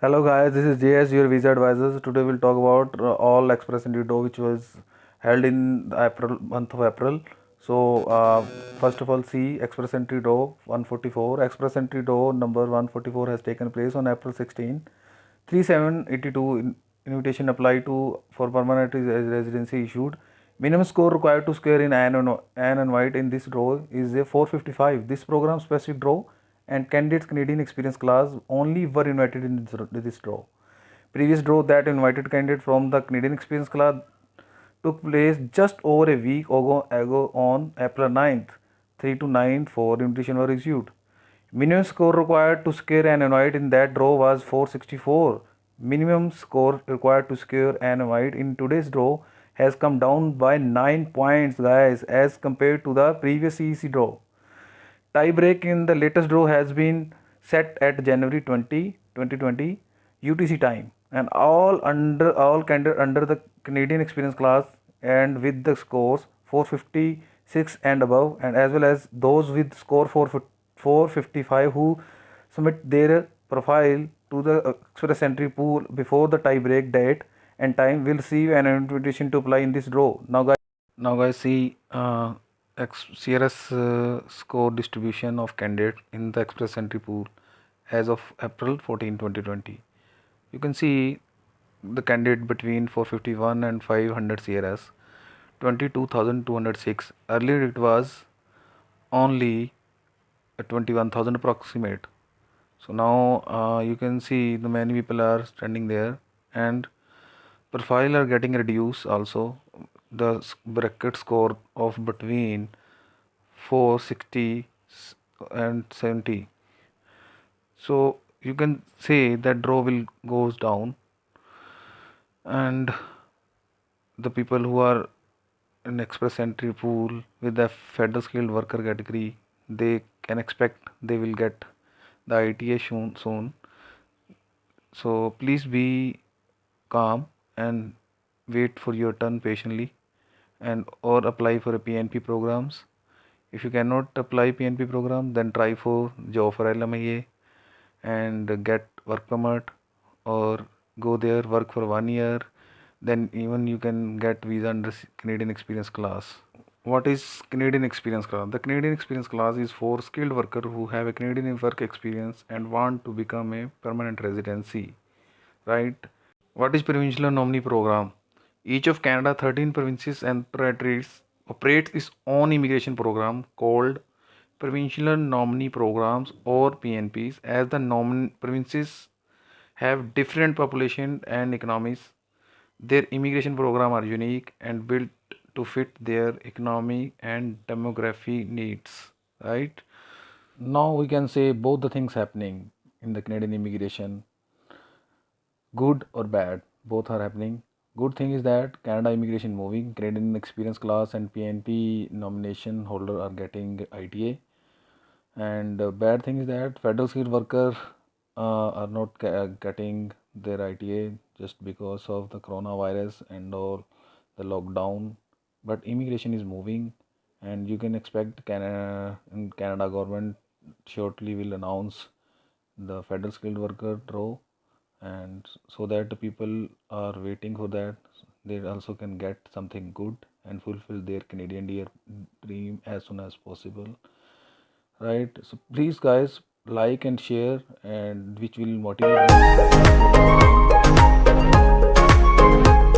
Hello guys, this is JS, your visa advisors. Today we'll talk about all Express Entry Draw which was held in the month of April. First of all, see Express Entry Draw 144. Express Entry Draw number 144 has taken place on April 16. 3782 invitation applied to for permanent residency issued. Minimum score required to score in AN and white in this draw is a 455. This program specific draw and candidates Canadian experience class only were invited in this draw. Previous draw that invited candidates from the Canadian experience class took place just over a week ago on April 9th. 3 to 9 4 invitation were issued. Minimum score required to secure an invite in that draw was 464. Minimum score required to secure an invite in today's draw has come down by 9 points, guys, as compared to the previous CEC draw. Tie break in the latest draw has been set at January 20, 2020 UTC time, and all candidates under the Canadian experience class and with the scores 456 and above, and as well as those with score 455 who submit their profile to the Express Entry pool before the tie break date and time will receive an invitation to apply in this draw. Now guys, see CRS score distribution of candidate in the Express Entry pool as of April 14, 2020. You can see the candidate between 451 and 500 CRS, 22,206. Earlier it was only 21,000 approximate. So now you can see the many people are standing there, and profile are getting reduced also. The bracket score of between 460 and 70. So you can say that draw will goes down, and the people who are in Express Entry pool with the federal skilled worker category, they can expect they will get the ITA soon. So please be calm and wait for your turn patiently, and or apply for a PNP programs. If you cannot apply PNP program, then try for job for LMIA and get work permit, or go there work for 1 year. Then even you can get visa under Canadian experience class. What is Canadian experience class? The Canadian experience class is for skilled worker who have a Canadian work experience and want to become a permanent residency, right? What is provincial nominee program? Each of Canada 13 provinces and territories operates its own immigration program called provincial nominee programs or PNPs, as the provinces have different population and economies. Their immigration program are unique and built to fit their economic and demography needs, right? Now we can say both the things happening in the Canadian immigration, good or bad, both are happening. Good thing is that Canada immigration moving, Canadian experience class and PNP nomination holder are getting ITA, and bad thing is that federal skilled worker are not getting their ITA just because of the coronavirus and all the lockdown. But immigration is moving, and you can expect Canada government shortly will announce the federal skilled worker draw, and so that the people are waiting for that, they also can get something good and fulfill their Canadian dream as soon as possible, right? So please guys, like and share, and which will motivate me.